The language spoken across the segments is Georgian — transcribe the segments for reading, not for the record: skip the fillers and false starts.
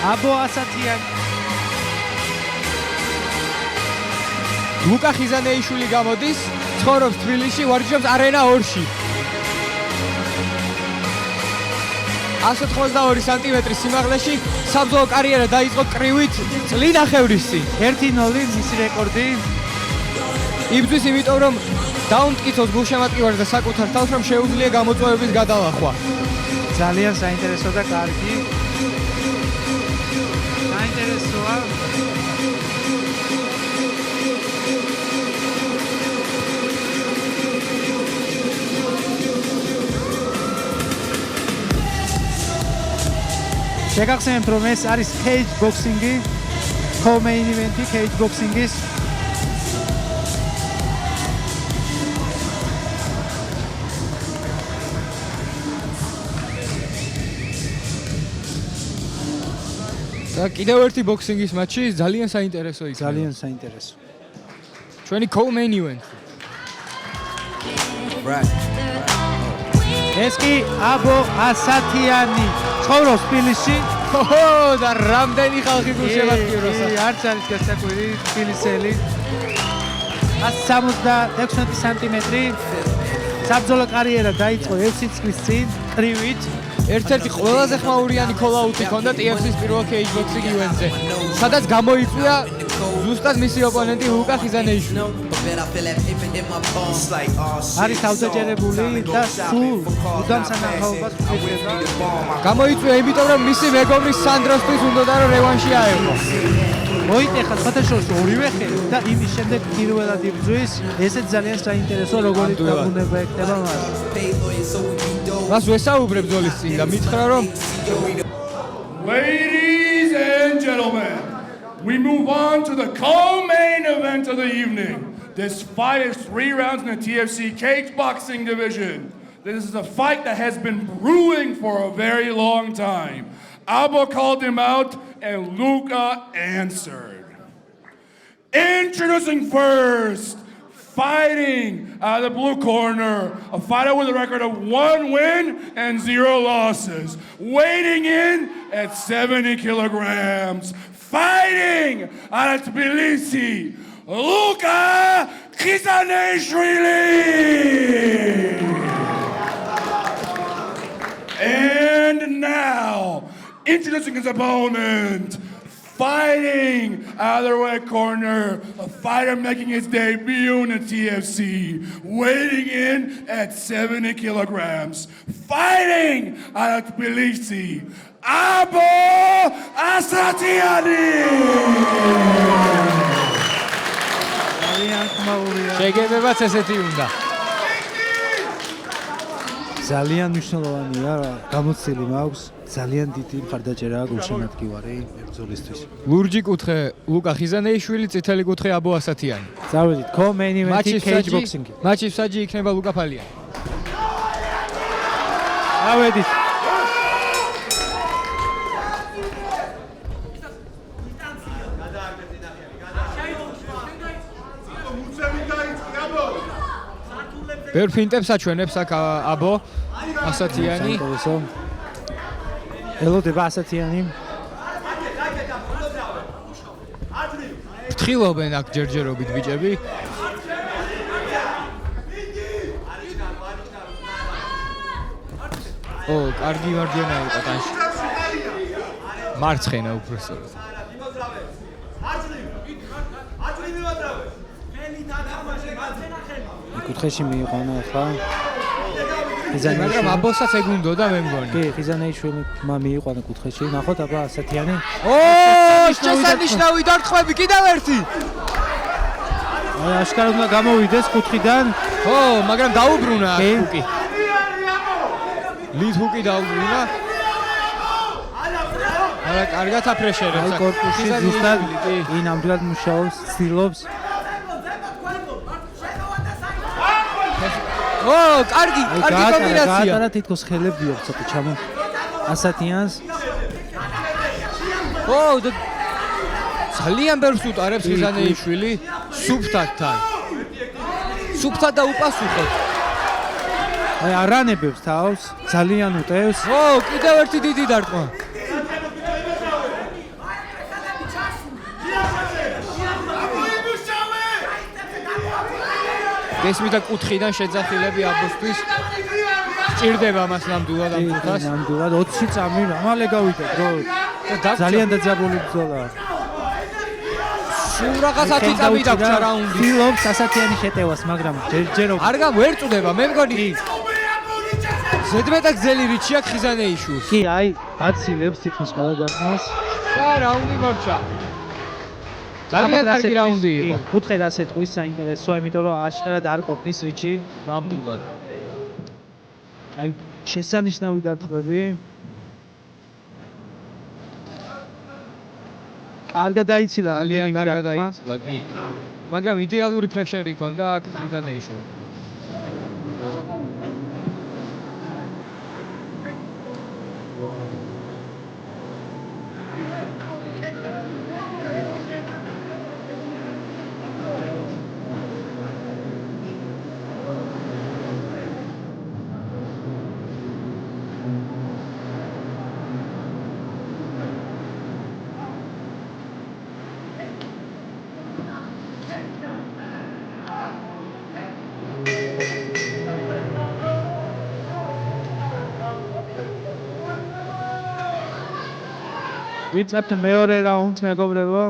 აბო ასათიანი. ლუკა ხიზანეიშვილი გამოდის, ცხოვრობს თბილისში, ვარჯიშობს არენა 2-ში. 182 სანტიმეტრის სიმაღლეში საბრძოლო კარიერა დაიწყო კრივით წლინახევრის წინ. 1-0 მისი რეკორდი. იბრძვის იმიტომ, რომ დაუმტკიცოს გულშემატკივარს და საკუთარ თავს, რომ შეუძლია გამოწვევების გადალახვა. ძალიან საინტერესო და კარგი. საინტერესოა. შეგახსენებთ, რომ ეს არის cage boxing-ი, co-main event-ი cage boxing-ის. და კიდევ ერთი boxing-ის მატჩი ძალიან საინტერესო იქნება. ძალიან საინტერესო. ჩვენი co-main event. ეს კი აბო ასათიანი ცხოვრობს თბილისში. და რამდენი ხალხი გულშემატკივრობს. არც არის გასაკვირი თბილისელი. 176 სანტიმეტრი. საბრძოლო კარიერა დაიწყო 6 წლის წინ კრივით. ერთ-ერთი ყველაზე ხმაურიანი call-out-ი ჰქონდა TFC-ის პირველ cage boxing event-ზე, სადაც გამოიწვია ზუსტად მისი ოპონენტი ლუკა ხიზანეიშვილი. არის თავდაჯერებული და სულ უდამ სანახაობას უწევდა. გამოიწვია იმიტომ, რომ მისი მეგობრის სანდროსთვის უნდოდა რომ რევანში აეღო. მოიტეხა სხვადასხვა ორივე ხელი და იმის შემდეგ პირველად იბრძვის. ესეც ძალიან საინტერესო როგორი დაბრუნება ექნება მას. მას ვესაუბრებ ბრძოლის წინ და მითხრა რომ Ladies and gentlemen, we move on to the co-main event of the evening. This fight is 3 rounds in the TFC cage boxing division. This is a fight that has been brewing for a very long time. Abo called him out and Luka answered. Introducing first, fighting out of the blue corner, a fighter with a record of 1 win and 0 losses, weighing in at 70 kilograms, fighting out of Tbilisi, Luka Khizaneshvili. And now, introducing his opponent, fighting out of the red corner, a fighter making his debut in the TFC, weighing in at 70 kilograms, fighting out of Tbilisi, Abo Asatiani! შეგებებაც ესეთი უნდა. ძალიან მნიშვნელოვანია, გამოცდილი მაქვს. ძალიან დიდი მხარდაჭერაა გულშემატკივარი ბრძოლისთვის. ლურჯი კუთხე ლუკა ხიზანეიშვილი, წითელი კუთხე აბო ასათიანი. წავედით co-main event-ი cage boxing-ი. მატჩის საჯი იქნება ლუკა ფალიანი. წავედით. ბევრ ფინტებს აჩვენებს აქ აბო ასათიანი. ელოდება ასათიანი. ფრთხილობენ აქ ჯერჯერობით ბიჭები. კარგი მარჯვენა იყო ტანში. მარცხენა უბრალოდ. კუთხეში მიიყვანა ახლა. მაგრამ აბოსაც ეგუნდოდა მე მგონი. კი, ხიზანეიშვილი მიიყვანა კუთხეში. ნახოთ აბა ასათიანი. შესანიშნავი დარტყმები კიდევ ერთი. აშკარად უნდა გამოვიდეს კუთხიდან. მაგრამ დაუბრუნა ჰუკი. ლიდ ჰუკი დაუბრუნა. არა, კარგად აფრეშერებს. აი კორპუსი ზუსტად ნამდვილად მუშაობს, ცდილობს. კარგი კომბინაცია. გაატარა თითქოს ხელები აქვს ცოტა ჩამო. ასათიანს. ძალიან ბევრს უტარებს ხიზანეიშვილი სუფთათთან. სუფთად და უპასუხოდ. აი არანებებს თავს, ძალიან უტევს. კიდევ ერთი დიდი დარტყმა. გესმით და კუთხიდან შეძახილები აბოსთვის ჭირდება მას ნამდვილად ამ კუთხას. ნამდვილად 20 წამი ამალე გავიდა დრო. ძალიან დაძაბული ბრძოლა. სულ რაღაც 10 წამი დაგჭა რაუნდი. ფილობს ასათიანი შეტევას, მაგრამ ჯერჯერობით არ ვერ წუდება, მე მგონი ზედმეტად გზელი რიჩი აქვს ხიზანეიშვილს. კი, აი, აცილებს თითქოს ყველა გახმას. და რაუნდი მოჩა. ძალიან კარგი რაუნდი იყო. კუთხედ ასე თქვის საინტერესოა, იმიტომ რომ აშკარად არ ყოფნის რიჩი ნამდვილად. აი, შესანიშნავი დარტყმები. კარგად დაიცილა, ძალიან კარგად დაიცილა. მაგრამ იდეალური პრეშერი ჰქონდა აქ ხიზანეიშვილს. ვიწებთ მეორე რაუნდს, მეგობრებო.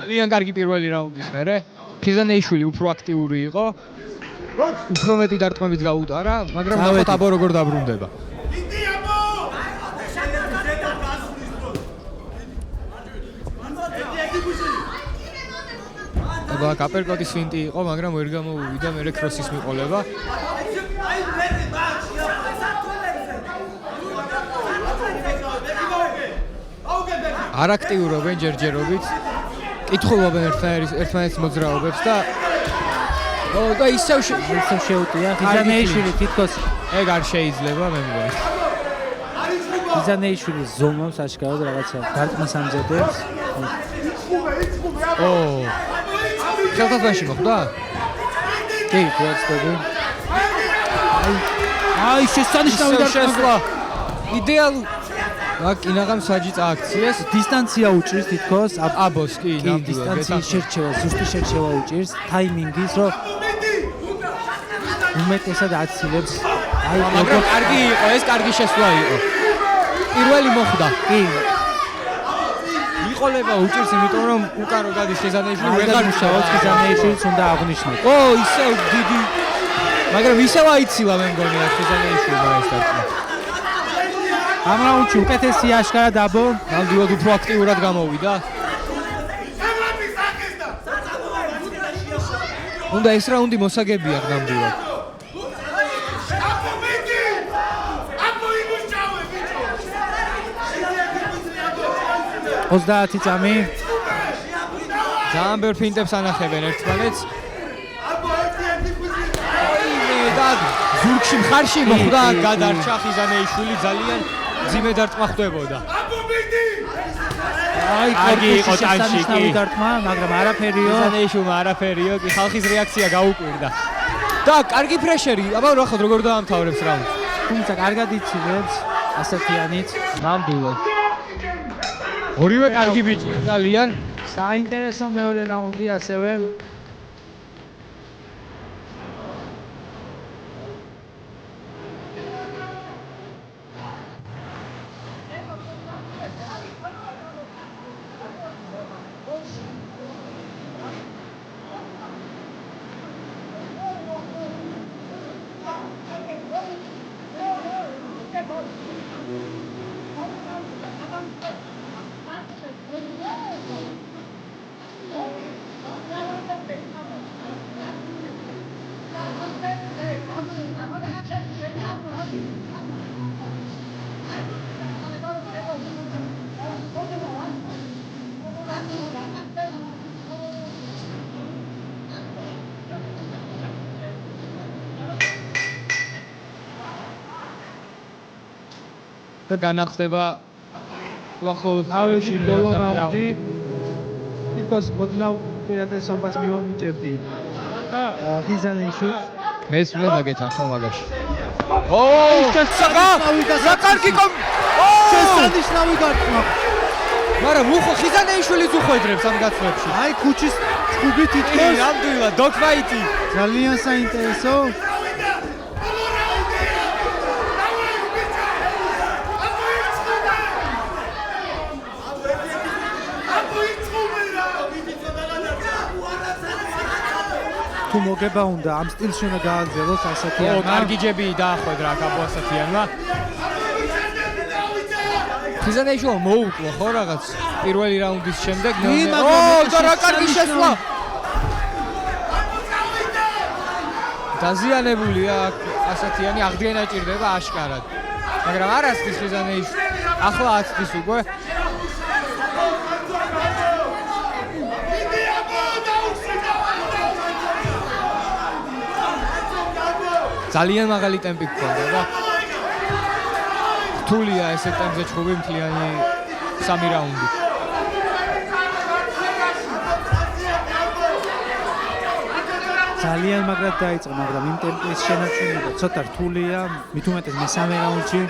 ძალიან კარგი პირველი რაუნდის მერე. ხიზანეიშვილი უფრო აქტიური იყო. უფრო მეტი დარტყმებით გაუტარა, მაგრამ ნახოთ აბო როგორ დაბრუნდება. აბა კაპერკოტის ფინტი იყო, მაგრამ ვერ გამოუვიდა მერე კროსის მიყოლება. არ აქტიურობენ ჯერჯერობით. კითხულობენ ერთმანეთის მოძრაობებს და ისევ შეუტია ხიზანეიშვილი თითქოს ეგ არ შეიძლება მე მგონი. ხიზანეიშვილი ზომავს აშკარად რაღაცა დარტყმას ამზადებს. ხელთათბაში მოხდა? კი, ვაცდები. აი, შესანიშნავი დარტყმა. იდეალურ აქ ინაღამ საჯი წააქციეს, დისტანცია უჭირს თითქოს აბოს კი ნამდვილად დისტანციის შერჩევა, ზუსტი შერჩევა უჭირს ტაიმინგის, რომ უმეტესად აცილებს. აი, მაგრამ კარგი იყო, ეს კარგი შესვლა იყო. პირველი მოხდა. კი. მიყოლება უჭირს, იმიტომ რომ უკან რო გადის ხიზანეიშვილი ვეღარ მუშაობს, ხიზანეიშვილს უნდა აღნიშნოს. ისევ დიდი. მაგრამ ისევ აიცილა მე მგონი ხიზანეიშვილმა ეს დარტყმა. ამ რაუნდში უკეთესი აშკარად აბო, ნამდვილად უფრო აქტიურად გამოვიდა. უნდა ეს რაუნდი მოსაგებია ნამდვილად. 30 წამი. ძალიან ბევრ ფინტებს ანახებენ ერთმანეთს. და ზურგში მხარში მოხვდა გადარჩა ხიზანეიშვილი ძალიან ძიმე დარტყმა ხდებოდა. აი, კარგი იყო ტანში კი. დარტყმა, მაგრამ არაფერიო. ხიზანეიშვილმა არაფერიო, კი ხალხის რეაქცია გაუკვირდა. და კარგი პრეშერი, აბა ნახოთ როგორ დაამთავრებს რაუნდს. თუმცა კარგად იცილებს ასათიანით. ნამდვილად. ორივე კარგი ბიჭი ძალიან საინტერესო მეორე რაუნდი ასევე. და განახდება ლახოს ავეში ბოლო რაუნდი. because მოდნავ პირადესობას მივამიჭებდი. ხიზანეიშვილს მესმე დაგეთანხო მაგაში. რა კარგი შესანიშნავი დარტყმა. მაგრამ უხო ხიზანეიშვილიც უხვედრებს ამ გაცვლებში. აი ქუჩის ჭუბი თითქოს ნამდვილად დოგფაიტი. ძალიან საინტერესო. თუ მოგება უნდა ამ სტილში უნდა გააგრძელოს ასათიანმა. კარგი ჯები დაახვედრა გაბო ასათიანმა. ხიზანეიშვილ მოუკლო ხო რაღაც პირველი რაუნდის შემდეგ და რა კარგი შესვლა. დაზიანებულია ასათიანი აღდგენა ჭირდება აშკარად. მაგრამ არ ასწის ხიზანეიშვილი. ახლა აცდის უკვე. ძალიან მაღალი ტემპი გქონდა და რთულია ესე ტემპზე ჩხუბი მთლიანი 3 რაუნდი. ძალიან მაგრად დაიწყო, მაგრამ იმ ტემპის შენარჩუნება ცოტა რთულია, მით უმეტეს მესამე რაუნდში.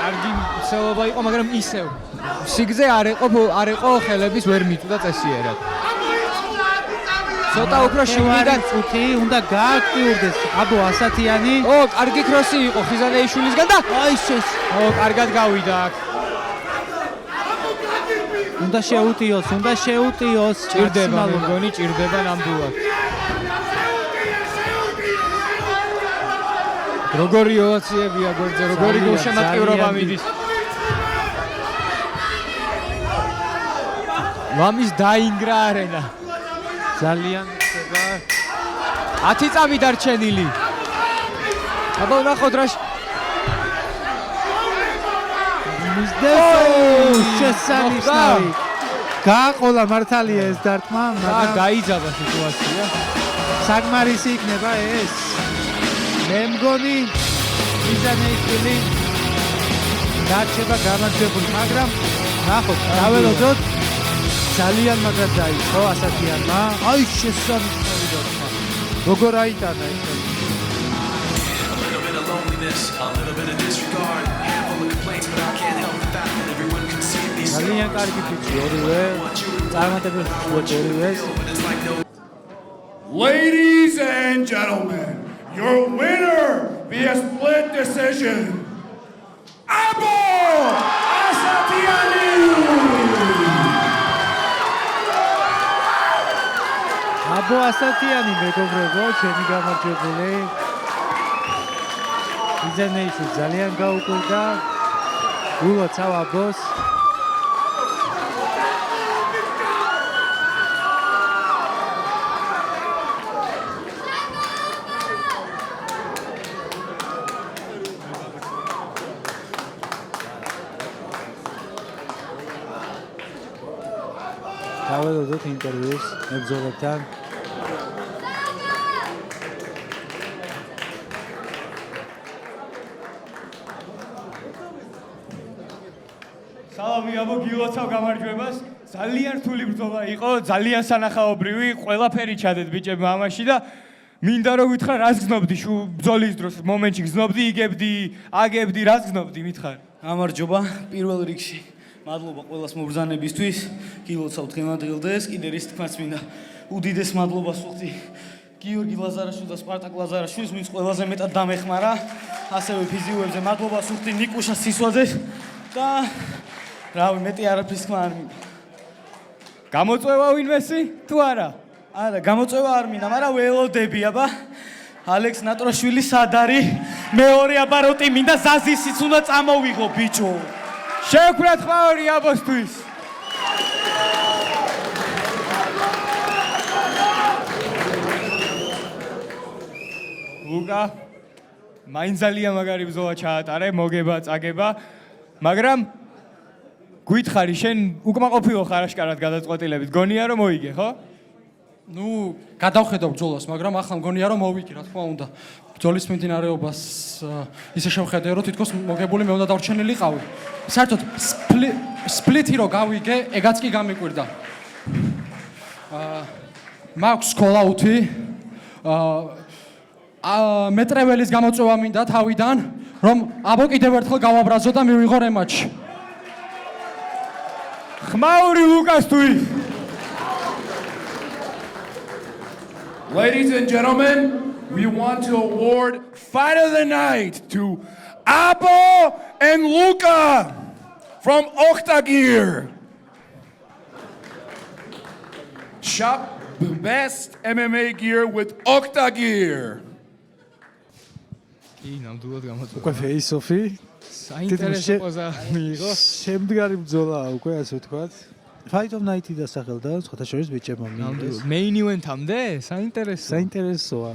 კარგი მცელობა იყო, მაგრამ ისევ სიგზე არ იყო ხელების ვერ მიწვდა წესიერად. ცოტა უფრო შიგნიდან წუთი უნდა გააქტიურდეს აბო ასათიანი. კარგი ქროსი იყო ხიზანეიშვილისგან და აი ეს კარგად გავიდა აქ. უნდა შეუტიოს. ჭირდება მე მგონი, ჭირდება ნამდვილად. როგორი ოვაციებია გვერდზე, როგორი გულშემატკივრობა მიდის. ლამის დაინგრა არენა. ძალიან ხდება 10 წამი დარჩენილი. აბა ნახოთ რა შესანიშნავი. გააყოლა მართალია ეს დარტყმა, მაგრამ გაიძაბა სიტუაცია. საკმარისი იქნება ეს. მე მგონი ხიზანეიშვილი დარჩება გამარჯვებული, მაგრამ ნახოთ, დაველოდოთ. ძალიან მაგრად დაიწყო ასათიანმა. აი შესანიშნავი დარტყმა. როგორ აიტანა ეს? ძალიან კარგი ფიჩი ორივე. წარმატებულ ორივეს. Ladies and gentlemen, your winner via split decision, Abo Asatiani! აბო ასათიანი მეგობრებო, ჩემი გამარჯვებული. ხიზანეიშვილი ძალიან გაუკვირდა. გულოცავ აბოს. დაველოდოთ ინტერვიუს მებრძოლებთან. სალამი აბო, გილოცავ გამარჯვებას. ძალიან რთული ბრძოლა იყო, ძალიან სანახაობრივი, ყველაფერი ჩადეთ ბიჭებმა ამაში და მინდა რომ გითხრა რას გზნობდი ბრძოლის დროს, მომენტში გზნობდი, იგებდი, აგებდი, რას გზნობდი, მითხარ. გამარჯობა პირველ რიგში. მადლობა ყველას მობრძანებისთვის. გილოცავთ ღემადღილდეს, კიდე რის თქმაც მინდა უდიდეს მადლობას ვუხდი გიორგი ლაზარაშვილს და სპარტაკ ლაზარაშვილს, ვინც ყველაზე მეტად დამეხმარა. ასევე ფიზიოებზე მადლობას ვუხდი ნიკუშა სისვაძეს და რავი, მეტი არაფრის თქმა არ მინდა. გამოწვევა ვინმესი თუ არა? არა, გამოწვევა არ მინდა, მაგრამ ველოდები აბა. ალექს ნატროშვილი სად არის? მეორე აბაროტი მინდა, ზაზისიც უნდა წამოვიღო ბიჭო. შევქმნათ ხმაური აბოსთვის. ლუკა, მაინც ძალიან მაგარი ბრძოლა ჩაატარე, მოგება, წაგება, მაგრამ გითხარი, შენ უკმაყოფილო ხარ აშკარად გადაწყვეტილებით, გონია რომ მოიგე, ხო? ნუ გადავხედავ ბრძოლას, მაგრამ ახლა მგონია რომ მოვიგე, რა თქმა უნდა. ბრძოლის მიმდინარეობას ისე შევხედე, რომ თითქოს მოგებული მე უნდა დარჩენილიყავი. საერთოდ სპლიტი რო გავიგე, ეგაც კი გამიკვირდა. მაქვს კოლაუთი. მეტრეველის გამოწვევა მინდა თავიდან. რომ აბო კიდევ ერთხელ გავაბრაზო და მივიღო რემატჩი. ხმაური ლუკასთვის. Ladies and gentlemen, we want to award Fight of the Night to Abo and Luca from Octagear. Shop the best MMA gear with Octagear. კი, ნამდვილად გამოწვევა. უკვე face-off-ი. საინტერესო პოზა მიიღო. შემდგარი ბრძოლაა უკვე, ასე ვთქვათ. Fight of Night-ი დასახელდა, სხვათა შორის ბიჭებმა მიიღეს. Main event-ამდე? საინტერესოა. საინტერესოა.